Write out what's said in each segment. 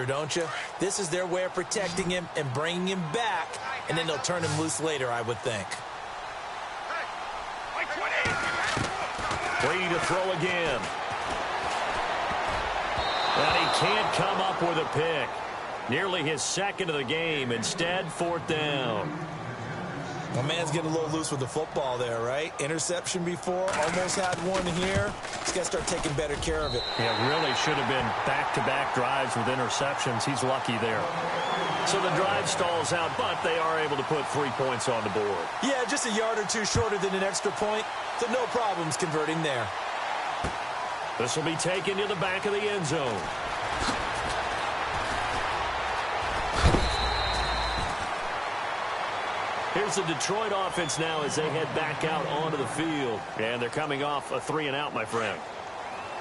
pressure, don't you? This is their way of protecting him and bringing him back, and then they'll turn him loose later, I would think. Free to throw again. And he can't come up with a pick. Nearly his second of the game. Instead, 4th down. My man's getting a little loose with the football there, right? Interception before, almost had one here. He's got to start taking better care of it. Yeah, really should have been back-to-back drives with interceptions. He's lucky there. So the drive stalls out, but they are able to put 3 points on the board. Yeah, just a yard or two shorter than an extra point, so no problems converting there. This will be taken to the back of the end zone. Here's the Detroit offense now as they head back out onto the field. And they're coming off a 3-and-out, my friend.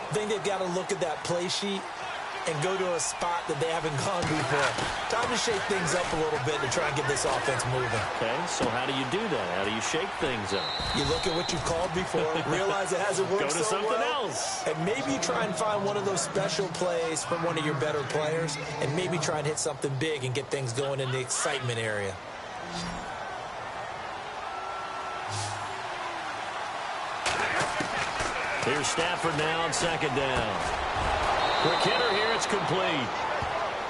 I think they've got to look at that play sheet and go to a spot that they haven't gone before. Time to shake things up a little bit to try and get this offense moving. Okay, so how do you do that? How do you shake things up? You look at what you've called before, realize it hasn't worked so well. Go to something else. And maybe you try and find one of those special plays from one of your better players, and maybe try and hit something big and get things going in the excitement area. Here's Stafford now on 2nd down. Quick hitter here, it's complete.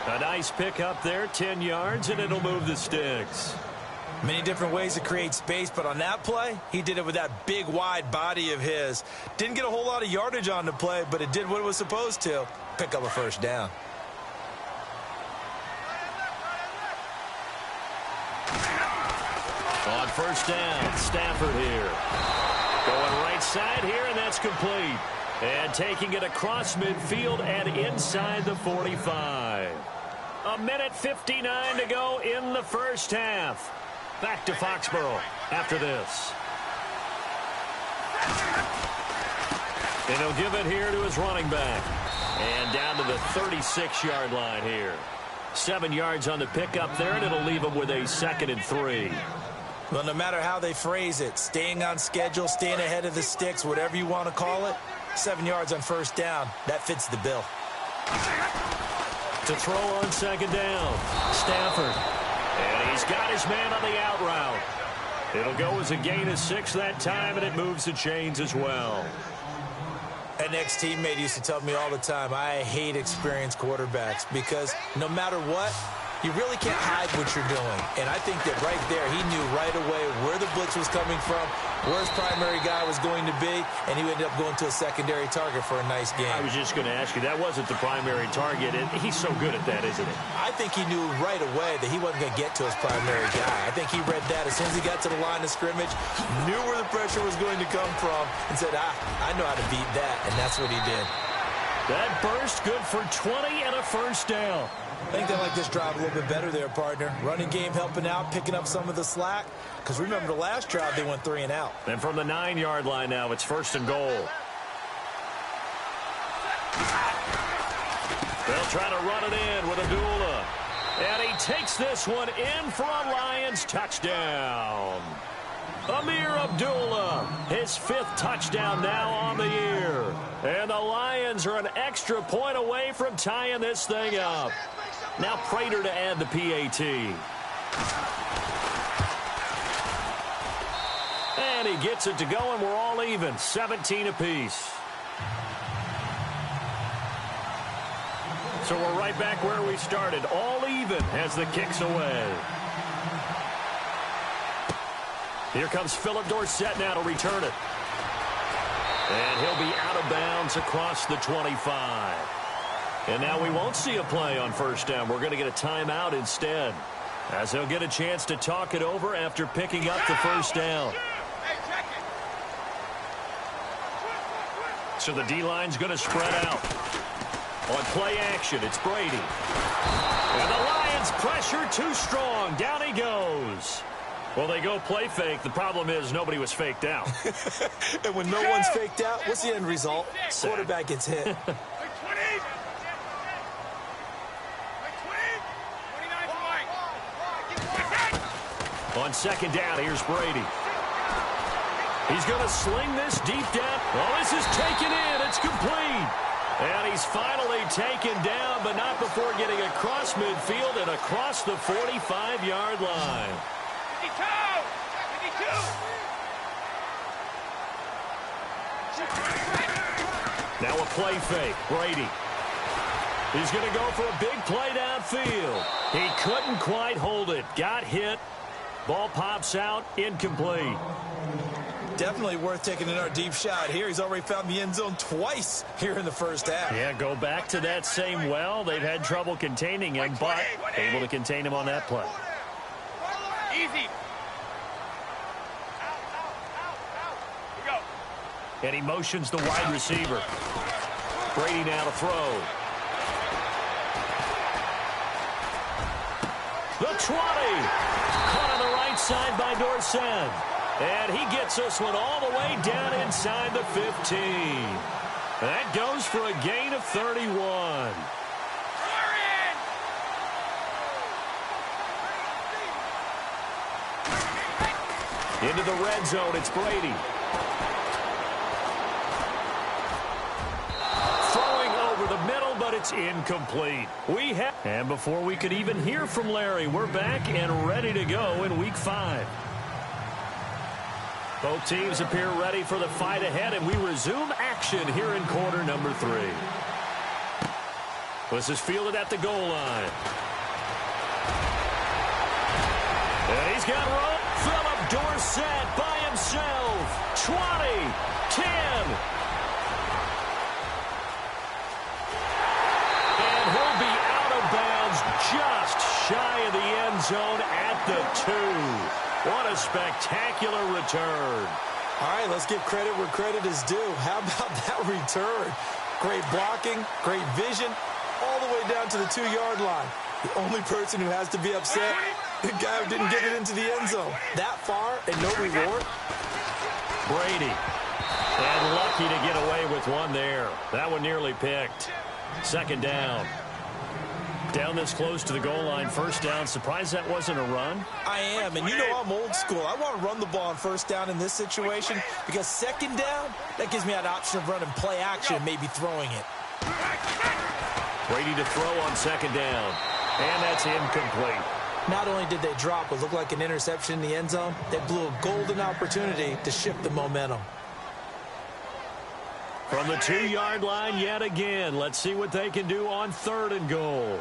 A nice pick up there, 10 yards, and it'll move the sticks. Many different ways to create space, but on that play, he did it with that big, wide body of his. Didn't get a whole lot of yardage on the play, but it did what it was supposed to. Pick up a 1st down. On 1st down, Stafford here. Going right side here, and that's complete. And taking it across midfield and inside the 45. 1:59 to go in the first half. Back to Foxborough after this. And he'll give it here to his running back. And down to the 36-yard line here. 7 yards on the pickup there, and it'll leave him with a 2nd and 3. Well, no matter how they phrase it, staying on schedule, staying ahead of the sticks, whatever you want to call it, 7 yards on 1st down, that fits the bill. To throw on 2nd down, Stafford. And he's got his man on the out route. It'll go as a gain of 6 that time, and it moves the chains as well. An ex-teammate used to tell me all the time, I hate experienced quarterbacks because no matter what, you really can't hide what you're doing. And I think that right there, he knew right away where the blitz was coming from, where his primary guy was going to be, and he ended up going to a secondary target for a nice game. I was just going to ask you, that wasn't the primary target, and he's so good at that, isn't he? I think he knew right away that he wasn't going to get to his primary guy. I think he read that as soon as he got to the line of scrimmage, knew where the pressure was going to come from, and said, I know how to beat that, and that's what he did. That burst good for 20 and a 1st down. I think they like this drive a little bit better there, partner. Running game helping out, picking up some of the slack. Because remember, the last drive, they went 3-and-out. And from the 9-yard line now, it's 1st and goal. They'll try to run it in with Abdullah. And he takes this one in for a Lions touchdown. Amir Abdullah, his 5th touchdown now on the year. And the Lions are an extra point away from tying this thing up. Now Prater to add the PAT. And he gets it to go, and we're all even, 17 apiece. So we're right back where we started, all even as the kick's away. Here comes Philip Dorsett now to return it. And he'll be out of bounds across the 25. And now we won't see a play on 1st down. We're going to get a timeout instead, as he'll get a chance to talk it over after picking up the 1st down. So the D-line's going to spread out. On play action, it's Brady. And the Lions pressure too strong. Down he goes. Well, they go play fake. The problem is nobody was faked out. And when no one's faked out, what's the end result? Quarterback gets hit. On 2nd down, here's Brady. He's going to sling this deep down. Oh, this is taken in. It's complete. And he's finally taken down, but not before getting across midfield and across the 45-yard line. 52! 52! Now a play fake. Brady. He's going to go for a big play downfield. He couldn't quite hold it. Got hit. Ball pops out. Incomplete. Definitely worth taking another deep shot here. He's already found the end zone twice here in the first half. Yeah, go back to that same well. They've had trouble containing him, but able to contain him on that play. Easy. Here we go. And he motions the wide receiver. Brady now to throw. The 20. Caught on the right side by Dorsett. And he gets this one all the way down inside the 15. That goes for a gain of 31. Into the red zone, it's Brady. Throwing over the middle, but it's incomplete. And before we could even hear from Larry, we're back and ready to go in Week 5. Both teams appear ready for the fight ahead, and we resume action here in quarter number 3. This is fielded at the goal line. And he's got room. Philip Dorsett by himself. 20, 10. And he'll be out of bounds just shy of the end zone at the 2. What a spectacular return. All right, let's give credit where credit is due. How about that return? Great blocking, great vision, all the way down to the 2-yard line. The only person who has to be upset, the guy who didn't get it into the end zone. That far and no reward. Brady. And lucky to get away with one there. That one nearly picked. Second down. Down this close to the goal line, first down. Surprised that wasn't a run? I am, and you know I'm old school. I want to run the ball on first down in this situation because second down, that gives me that option of running play action and maybe throwing it. Brady to throw on second down, and that's incomplete. Not only did they drop what looked like an interception in the end zone, they blew a golden opportunity to shift the momentum. From the 2-yard line yet again. Let's see what they can do on third and goal.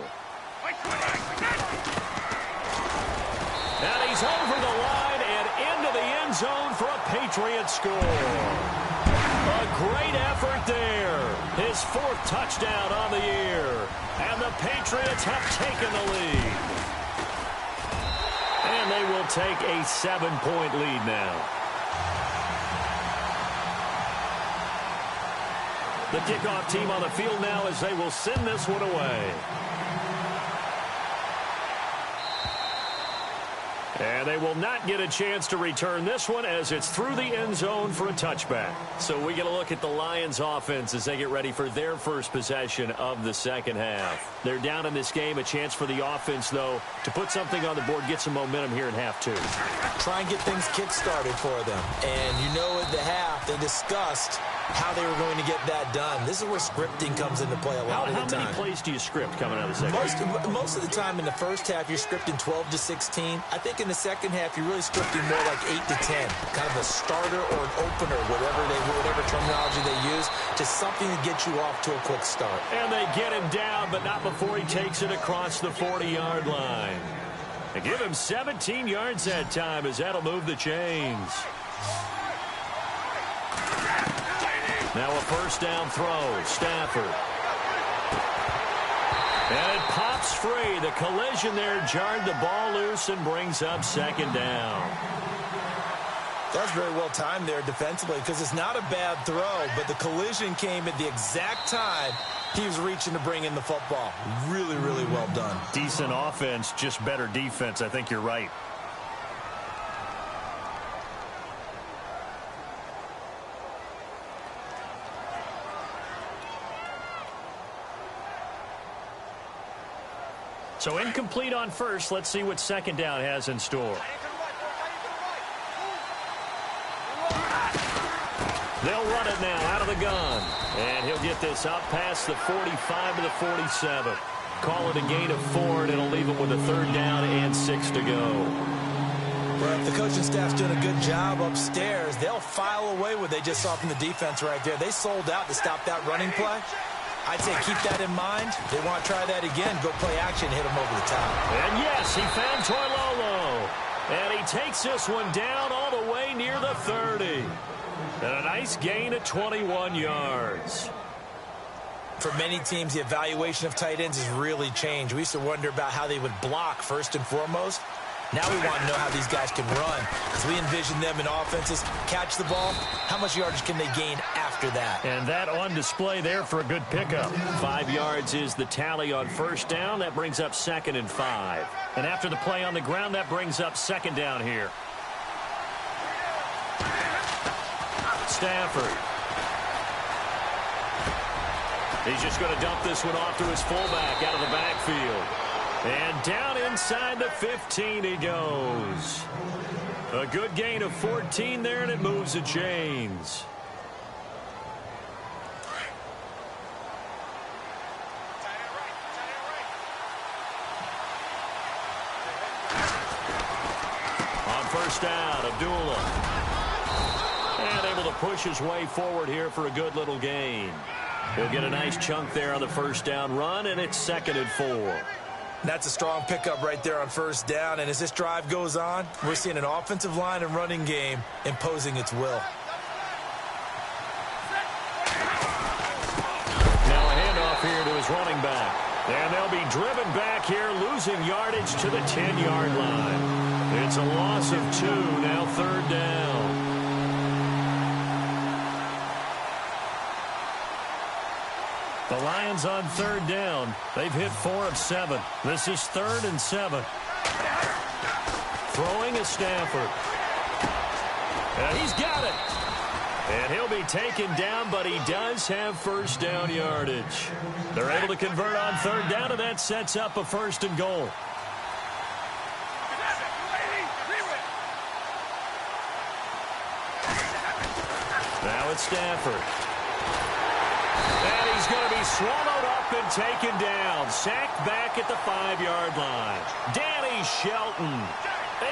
And he's over the line and into the end zone for a Patriot score. A great effort there. His 4th touchdown on the year. And the Patriots have taken the lead. And they will take a 7-point lead now. The kickoff team on the field now as they will send this one away. And they will not get a chance to return this one as it's through the end zone for a touchback. So we get a look at the Lions offense as they get ready for their first possession of the second half. They're down in this game. A chance for the offense, though, to put something on the board, get some momentum here in half 2. Try and get things kick-started for them. And you know at the half they discussed how they were going to get that done. This is where scripting comes into play a lot of the time. How many plays do you script coming out of the second half? Most of the time in the first half, you're scripting 12 to 16. I think in the second half, you're really scripting more like 8 to 10. Kind of a starter or an opener, whatever terminology they use, to something to get you off to a quick start. And they get him down, but not before he takes it across the 40-yard line. They give him 17 yards that time as that'll move the chains. Now a first down throw. Stafford. And it pops free. The collision there jarred the ball loose and brings up second down. That's very well timed there defensively because it's not a bad throw, but the collision came at the exact time he was reaching to bring in the football. Really, really well done. Decent offense, just better defense. I think you're right. So incomplete on first. Let's see what second down has in store. They'll run it now out of the gun. And he'll get this out past the 45 to the 47. Call it a gain of 4, and it'll leave him with a 3rd down and 6 to go. Well, if the coaching staff's doing a good job upstairs, they'll file away what they just saw from the defense right there. They sold out to stop that running play. I'd say keep that in mind. They want to try that again. Go play action, hit them over the top. And yes, he found Toilolo. And he takes this one down all the way near the 30. And a nice gain of 21 yards. For many teams, the evaluation of tight ends has really changed. We used to wonder about how they would block first and foremost. Now we want to know how these guys can run, because we envision them in offenses catch the ball. How much yardage can they gain after that? And that on display there for a good pickup. 5 yards is the tally on 1st down. That brings up 2nd and 5. And after the play on the ground, that brings up 2nd down here. Stafford. He's just going to dump this one off to his fullback out of the backfield. And down inside the 15 he goes. A good gain of 14 there, and it moves the chains. On 1st down, Abdullah. And able to push his way forward here for a good little gain. He'll get a nice chunk there on the 1st down run, and it's 2nd and 4. That's a strong pickup right there on 1st down, and as this drive goes on, we're seeing an offensive line and running game imposing its will. Now a handoff here to his running back. And they'll be driven back here, losing yardage to the 10-yard line. It's a loss of 2, now 3rd down. The Lions on 3rd down. They've hit 4 of 7. This is 3rd and 7. Throwing is Stafford. And he's got it. And he'll be taken down, but he does have 1st down yardage. They're able to convert on 3rd down, and that sets up a 1st and goal. Now it's Stafford. And he's going to be swallowed up and taken down. Sacked back at the 5-yard line. Danny Shelton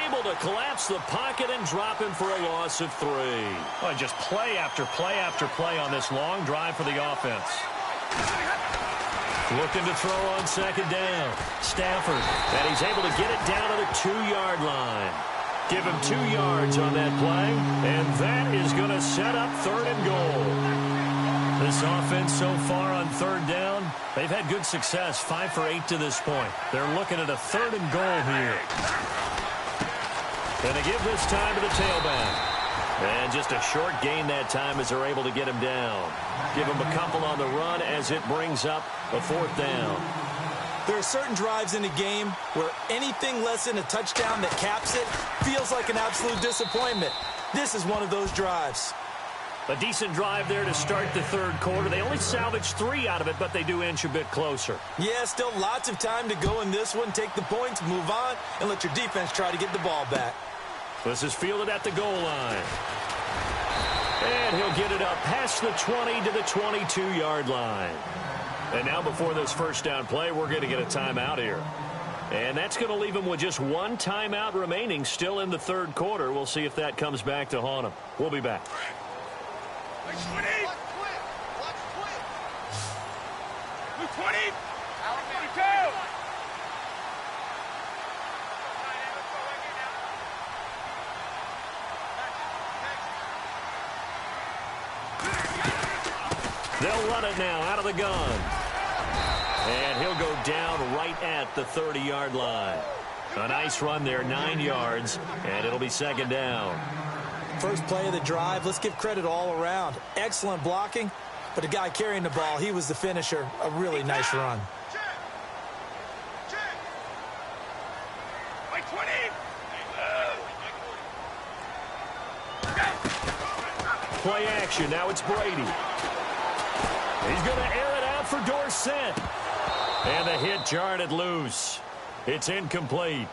able to collapse the pocket and drop him for a loss of 3. Oh, just play after play after play on this long drive for the offense. Looking to throw on 2nd down. Stafford. And he's able to get it down to the 2-yard line. Give him 2 yards on that play. And that is going to set up 3rd and goal. This offense so far on 3rd down, they've had good success, 5 for 8 to this point. They're looking at a 3rd and goal here. And they give this time to the tailback. And just a short gain that time as they're able to get him down. Give him a couple on the run as it brings up a 4th down. There are certain drives in a game where anything less than a touchdown that caps it feels like an absolute disappointment. This is one of those drives. A decent drive there to start the 3rd quarter. They only salvaged 3 out of it, but they do inch a bit closer. Yeah, still lots of time to go in this one. Take the points, move on, and let your defense try to get the ball back. This is fielded at the goal line. And he'll get it up past the 20 to the 22-yard line. And now before this 1st down play, we're going to get a timeout here. And that's going to leave him with just 1 timeout remaining still in the 3rd quarter. We'll see if that comes back to haunt him. We'll be back. Watch 20. Blue 20. Blue 2. They'll run it now out of the gun. And he'll go down right at the 30-yard line. A nice run there, 9 yards, and it'll be 2nd down. First play of the drive, let's give credit all around. Excellent blocking, but the guy carrying the ball, he was the finisher. A really nice run. Like 20. Play action, now it's Brady. He's going to air it out for Dorsett. And the hit jarred it loose. It's incomplete.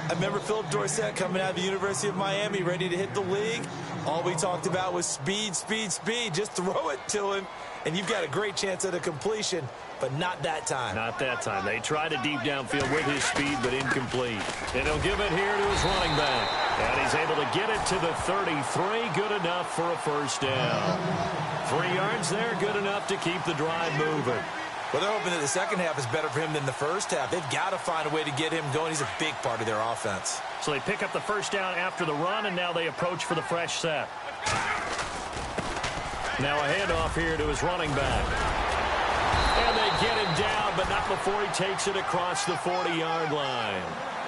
I remember Philip Dorsett coming out of the University of Miami, ready to hit the league. All we talked about was speed, speed, speed. Just throw it to him, and you've got a great chance at a completion, but not that time. Not that time. They tried a deep downfield with his speed, but incomplete. And he'll give it here to his running back. And he's able to get it to the 33. Good enough for a first down. 3 yards there, good enough to keep the drive moving. Well, they're hoping that the second half is better for him than the first half. They've got to find a way to get him going. He's a big part of their offense. So they pick up the first down after the run, and now they approach for the fresh set. Now a handoff here to his running back. And they get him down, but not before he takes it across the 40-yard line.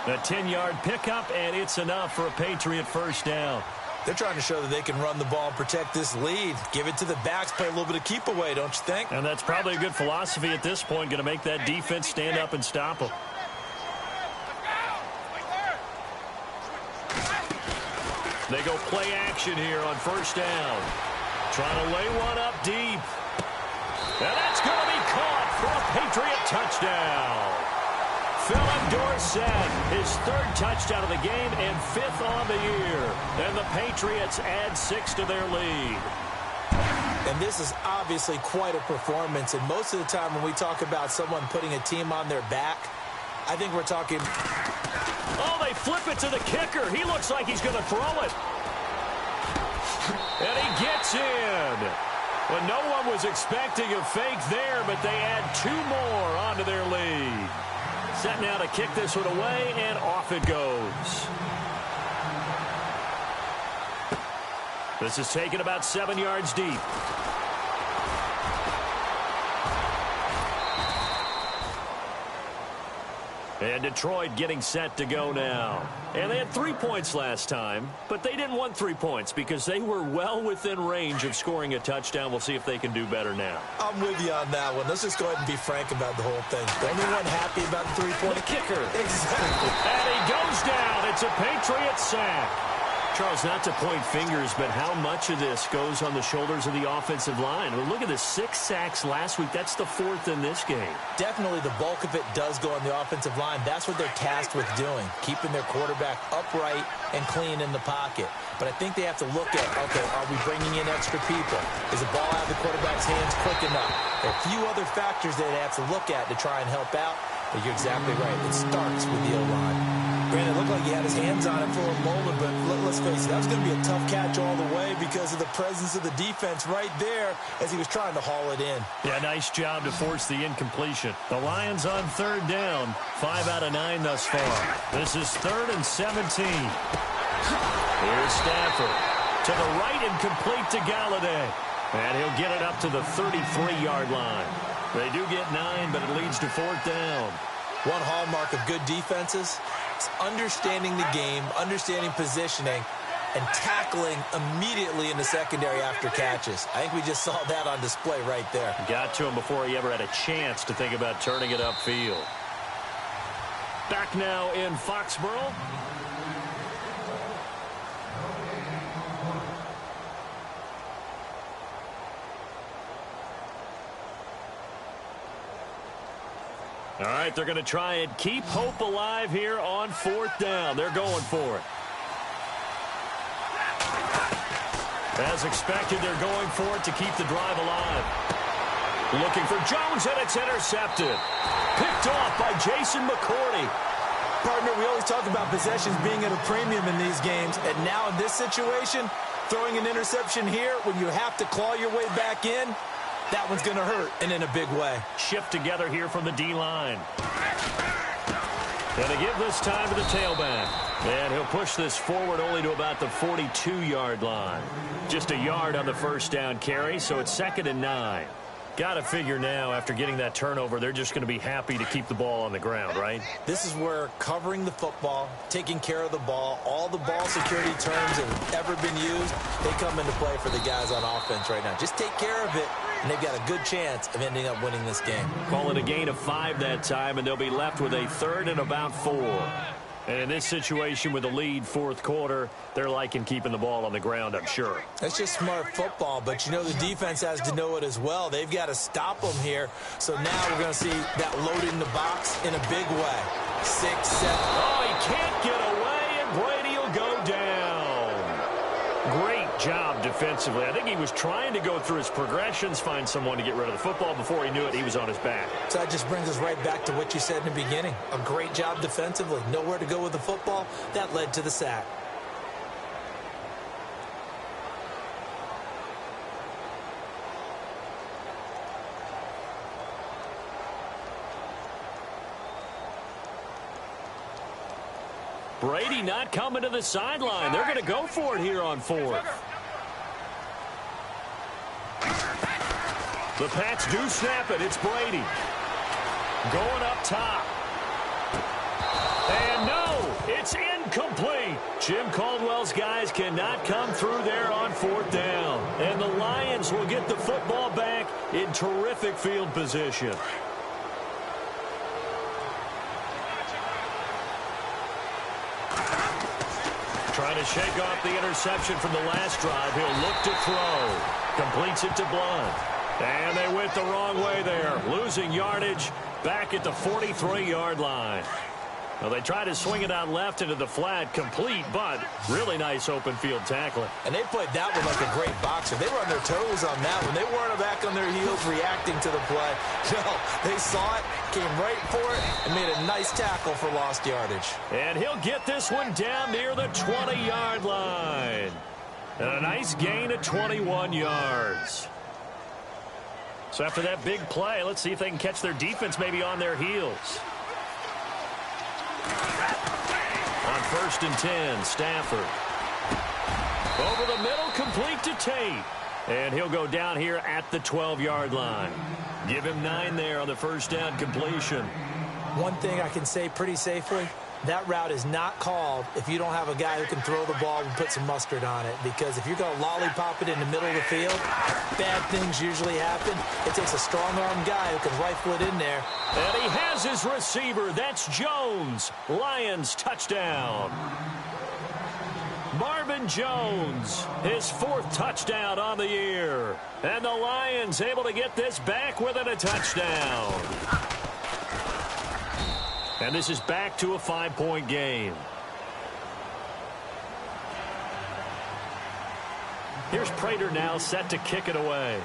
A 10-yard pickup, and it's enough for a Patriot first down. They're trying to show that they can run the ball and protect this lead. Give it to the backs, play a little bit of keep away, don't you think? And that's probably a good philosophy at this point, going to make that defense stand up and stop them. They go play action here on first down. Trying to lay one up deep. And that's going to be caught for a Patriot touchdown. Philip Dorsett, his 3rd touchdown of the game and 5th on the year. And the Patriots add 6 to their lead. And this is obviously quite a performance. And most of the time when we talk about someone putting a team on their back, I think we're talking... Oh, they flip it to the kicker. He looks like he's going to throw it. And he gets in. Well, no one was expecting a fake there, but they add 2 more onto their lead. Set now to kick this one away, and off it goes. This is taken about 7 yards deep. And Detroit getting set to go now. And they had 3 points last time, but they didn't want 3 points because they were well within range of scoring a touchdown. We'll see if they can do better now. I'm with you on that one. Let's just go ahead and be frank about the whole thing. The only one happy about the 3-point the kicker. Exactly. And he goes down. It's a Patriot sack. Charles, not to point fingers, but how much of this goes on the shoulders of the offensive line? Well, look at the 6 sacks last week. That's the 4th in this game. Definitely the bulk of it does go on the offensive line. That's what they're tasked with doing, keeping their quarterback upright and clean in the pocket. But I think they have to look at, okay, are we bringing in extra people? Is the ball out of the quarterback's hands quick enough? There are a few other factors that they have to look at to try and help out. But you're exactly right. It starts with the O-line. Granted, it looked like he had his hands on it for a moment, but let's face it, that was going to be a tough catch all the way because of the presence of the defense right there as he was trying to haul it in. Yeah, nice job to force the incompletion. The Lions on 3rd down, 5 out of 9 thus far. This is 3rd and 17. Here's Stafford. To the right and complete to Galladay. And he'll get it up to the 33-yard line. They do get 9, but it leads to 4th down. One hallmark of good defenses is understanding the game, understanding positioning, and tackling immediately in the secondary after catches. I think we just saw that on display right there. Got to him before he ever had a chance to think about turning it upfield. Back now in Foxborough. All right, they're going to try and keep hope alive here on 4th down. They're going for it. As expected, they're going for it to keep the drive alive. Looking for Jones, and it's intercepted. Picked off by Jason McCourty. Partner, we always talk about possessions being at a premium in these games, and now in this situation, throwing an interception here when you have to claw your way back in, that one's going to hurt, and in a big way. Shift together here from the D-line. And they give this time to the tailback. And he'll push this forward only to about the 42-yard line. Just a yard on the first down carry, so it's 2nd and 9. Got to figure now, after getting that turnover, they're just going to be happy to keep the ball on the ground, right? This is where covering the football, taking care of the ball, all the ball security terms that have ever been used, they come into play for the guys on offense right now. Just take care of it, and they've got a good chance of ending up winning this game. Call it a gain of 5 that time, and they'll be left with a 3rd and about 4. And in this situation with the lead 4th quarter, they're liking keeping the ball on the ground, I'm sure. That's just smart football, but you know the defense has to know it as well. They've got to stop them here. So now we're going to see that loading the box in a big way. 6, 7. Oh, he can't get away, and Brady will go down. Great job defensively. I think he was trying to go through his progressions, find someone to get rid of the football. Before he knew it, he was on his back. So that just brings us right back to what you said in the beginning. A great job defensively. Nowhere to go with the football. That led to the sack. Brady not coming to the sideline. They're going to go for it here on fourth. The Pats do snap it. It's Brady. Going up top. And no, it's incomplete. Jim Caldwell's guys cannot come through there on fourth down. And the Lions will get the football back in terrific field position. Trying to shake off the interception from the last drive. He'll look to throw. Completes it to Blunt. And they went the wrong way there. Losing yardage back at the 43-yard line. Well, they tried to swing it out left into the flat. Complete, but really nice open field tackling. And they played that one like a great boxer. They were on their toes on that one. They weren't back on their heels reacting to the play. No, they saw it, came right for it, and made a nice tackle for lost yardage. And he'll get this one down near the 20-yard line. And a nice gain of 21 yards. So after that big play, let's see if they can catch their defense maybe on their heels. On 1st and 10, Stafford. Over the middle, complete to Tate. And he'll go down here at the 12-yard line. Give him 9 there on the first down completion. One thing I can say pretty safely, that route is not called if you don't have a guy who can throw the ball and put some mustard on it. Because if you're going to lollipop it in the middle of the field, bad things usually happen. It takes a strong-armed guy who can rifle it in there. And he has his receiver. That's Jones. Lions touchdown. Marvin Jones, his 4th touchdown on the year. And the Lions able to get this back within a touchdown. And this is back to a 5-point game. Here's Prater now set to kick it away.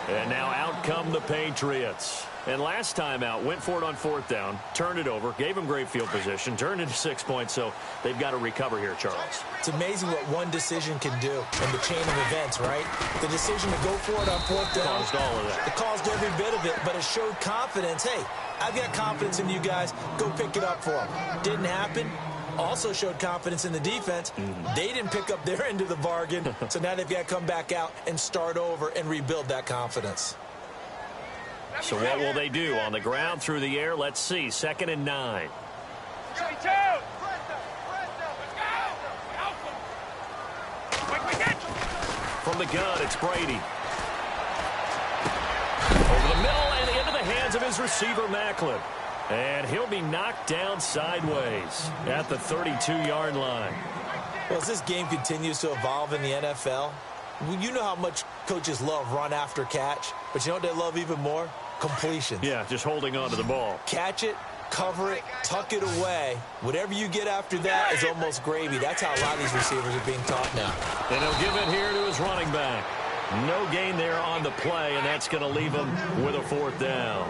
And now out come the Patriots. And last time out, went for it on 4th down, turned it over, gave them great field position, turned into 6 points, so they've got to recover here, Charles. It's amazing what one decision can do in the chain of events, right? The decision to go for it on 4th down. Caused all of that. It caused every bit of it, but it showed confidence. Hey, I've got confidence in you guys. Go pick it up for them. Didn't happen. Also showed confidence in the defense. They didn't pick up their end of the bargain, so now they've got to come back out and start over and rebuild that confidence. So what will they do? On the ground, through the air, let's see. 2nd and 9. From the gun, it's Brady. Over the middle and into the hands of his receiver, Macklin. And he'll be knocked down sideways at the 32-yard line. Well, as this game continues to evolve in the NFL, you know how much coaches love run after catch, but you know what they love even more? Completions. Yeah, just holding on to the ball. Catch it, cover it, tuck it away. Whatever you get after that is almost gravy. That's how a lot of these receivers are being taught now. And he'll give it here to his running back. No gain there on the play, and that's going to leave him with a 4th down.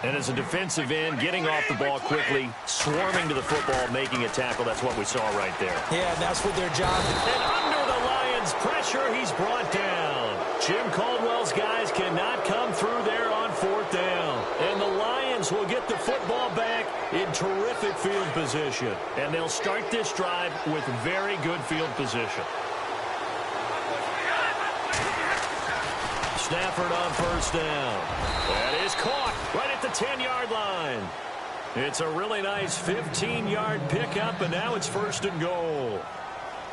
And as a defensive end, getting off the ball quickly, swarming to the football, making a tackle, that's what we saw right there. Yeah, and that's what their job is. And under the Lions' pressure, he's brought down. Jim Caldwell's guys cannot come through there on 4th down. And the Lions will get the football back in terrific field position. And they'll start this drive with very good field position. Stafford on 1st down. That is caught right at the 10-yard line. It's a really nice 15-yard pickup, and now it's 1st and goal.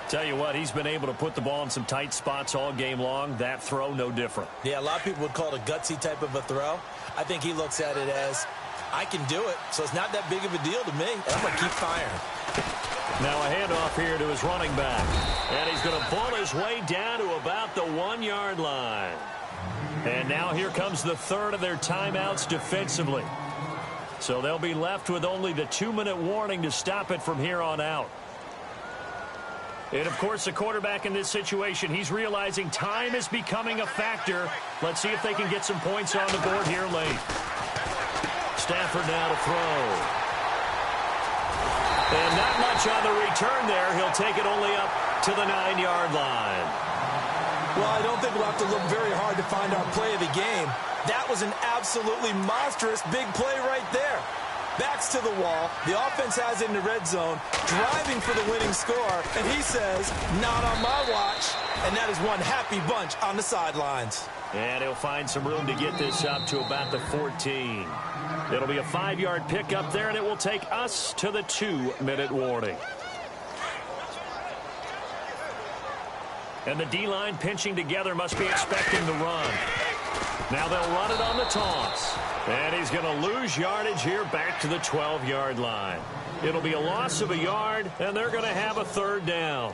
Tell you what, he's been able to put the ball in some tight spots all game long. That throw, no different. Yeah, a lot of people would call it a gutsy type of a throw. I think he looks at it as, I can do it, so it's not that big of a deal to me, and I'm going to keep firing. Now a handoff here to his running back. And he's going to pull his way down to about the 1-yard line. And now here comes the 3rd of their timeouts defensively. So they'll be left with only the 2-minute warning to stop it from here on out. And, of course, the quarterback in this situation, he's realizing time is becoming a factor. Let's see if they can get some points on the board here late. Stafford now to throw. And not much on the return there. He'll take it only up to the 9-yard line. Well, I don't think we'll have to look very hard to find our play of the game. That was an absolutely monstrous big play right there. Backs to the wall. The offense has it in the red zone, driving for the winning score, and he says, not on my watch. And that is one happy bunch on the sidelines. And he'll find some room to get this up to about the 14. It'll be a 5-yard pickup there, and it will take us to the 2-minute warning. And the D-line pinching together must be expecting the run. Now they'll run it on the toss. And he's going to lose yardage here back to the 12-yard line. It'll be a loss of a yard, and they're going to have a 3rd down.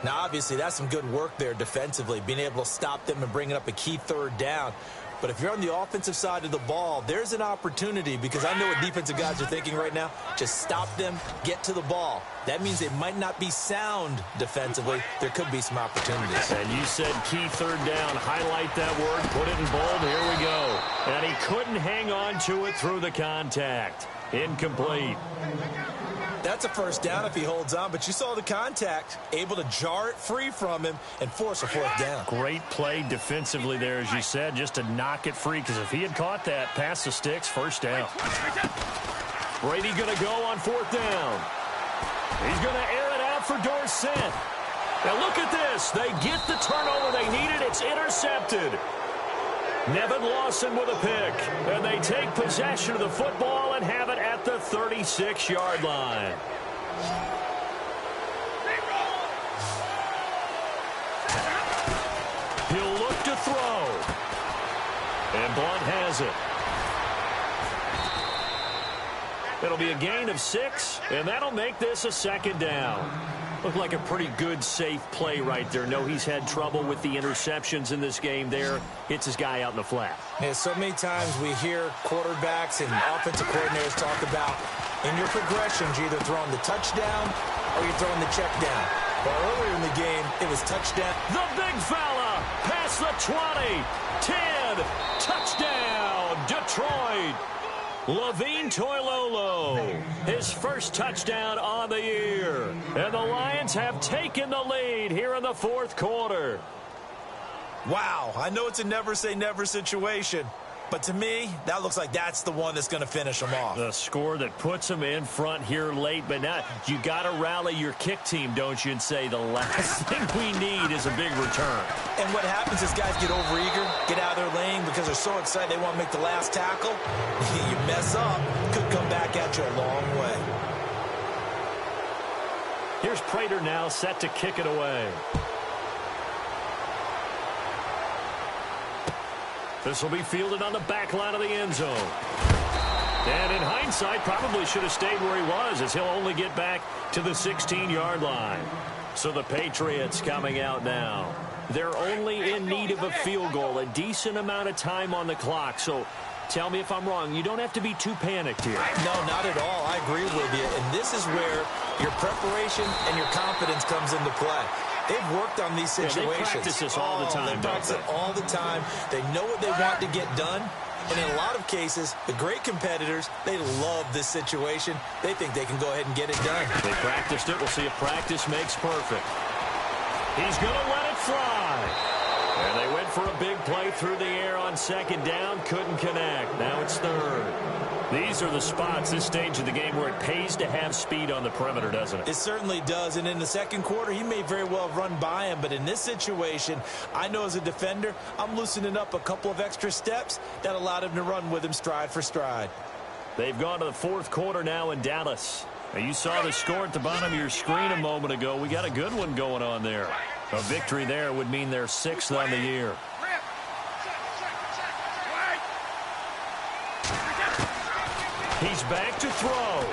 Now, obviously, that's some good work there defensively, being able to stop them and bringing up a key 3rd down. But if you're on the offensive side of the ball, there's an opportunity, because I know what defensive guys are thinking right now. Just stop them, get to the ball. That means they might not be sound defensively. There could be some opportunities. And you said key 3rd down. Highlight that word. Put it in bold. Here we go. And he couldn't hang on to it through the contact. Incomplete. That's a 1st down if he holds on, but you saw the contact, able to jar it free from him and force a 4th down. Great play defensively there, as you said, just to knock it free, because if he had caught that, past the sticks, 1st down. Brady going to go on 4th down. He's going to air it out for Dorsett. Now look at this. They get the turnover they needed. It's intercepted. Nevin Lawson with a pick. And they take possession of the football and have it at the 36-yard line. He'll look to throw. And Blunt has it. It'll be a gain of 6, and that'll make this a 2nd down. Looked like a pretty good, safe play right there. No, he's had trouble with the interceptions in this game there. Hits his guy out in the flat. Yeah, so many times we hear quarterbacks and offensive coordinators talk about in your progressions, you're either throwing the touchdown or you're throwing the check down. But earlier in the game, it was touchdown. The big fella past the 20, 10, touchdown, Detroit. Levine Toilolo, his 1st touchdown on the year. And the Lions have taken the lead here in the 4th quarter. Wow, I know it's a never-say-never situation, but to me, that looks like that's the one that's going to finish them off. The score that puts them in front here late, but now you got to rally your kick team, don't you, and say the last thing we need is a big return. And what happens is guys get overeager, get out of their lane because they're so excited they want to make the last tackle. You mess up, could come back at you a long way. Here's Prater now set to kick it away. This will be fielded on the back line of the end zone. And in hindsight, probably should have stayed where he was, as he'll only get back to the 16-yard line. So the Patriots coming out now. They're only in need of a field goal, a decent amount of time on the clock. So tell me if I'm wrong. You don't have to be too panicked here. No, not at all. I agree with you. And this is where your preparation and your confidence comes into play. They've worked on these situations. They practice this all the time. They practice it all the time. They know what they want to get done. And in a lot of cases, the great competitors, they love this situation. They think they can go ahead and get it done. They practiced it. We'll see if practice makes perfect. He's going to let it fly. And they went for a big play through the air on 2nd down. Couldn't connect. Now it's 3rd. These are the spots, this stage of the game, where it pays to have speed on the perimeter, doesn't it? It certainly does. And in the 2nd quarter, he may very well have run by him. But in this situation, I know as a defender, I'm loosening up a couple of extra steps that allowed him to run with him stride for stride. They've gone to the 4th quarter now in Dallas. Now, you saw the score at the bottom of your screen a moment ago. We got a good one going on there. A victory there would mean they're 6th on the year. He's back to throw.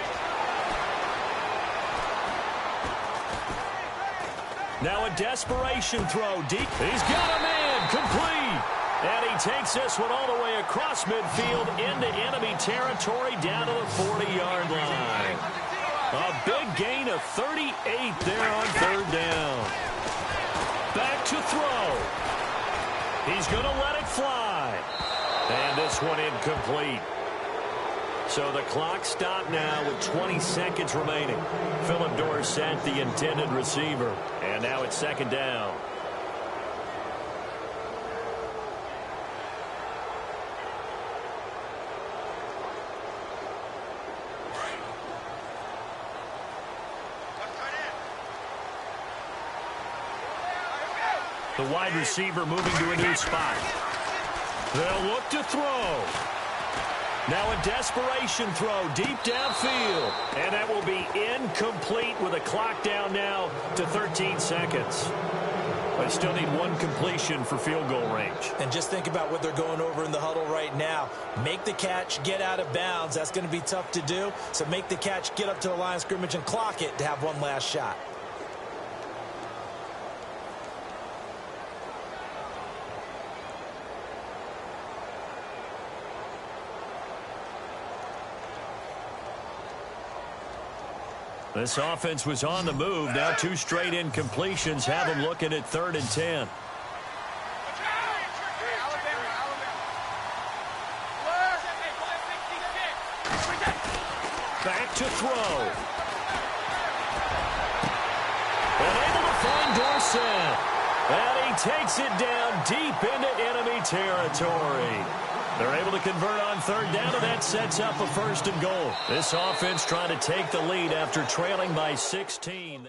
Now a desperation throw deep. He's got a man complete. And he takes this one all the way across midfield into enemy territory down to the 40-yard line. A big gain of 38 there on third down. Back to throw. He's going to let it fly. And this one incomplete. So the clock stopped now with 20 seconds remaining. Philip Dorsett, the intended receiver. And now it's second down. The wide receiver moving to a new spot. They'll look to throw. Now a desperation throw deep downfield. And that will be incomplete with a clock down now to 13 seconds. They still need one completion for field goal range. And just think about what they're going over in the huddle right now. Make the catch, get out of bounds. That's going to be tough to do. So make the catch, get up to the line of scrimmage, and clock it to have one last shot. This offense was on the move. Now two straight incompletions have them looking at 3rd and 10. Back to throw. And able to find Dorsett. And he takes it down deep into enemy territory. They're able to convert on third down, and that sets up a 1st and goal. This offense trying to take the lead after trailing by 16.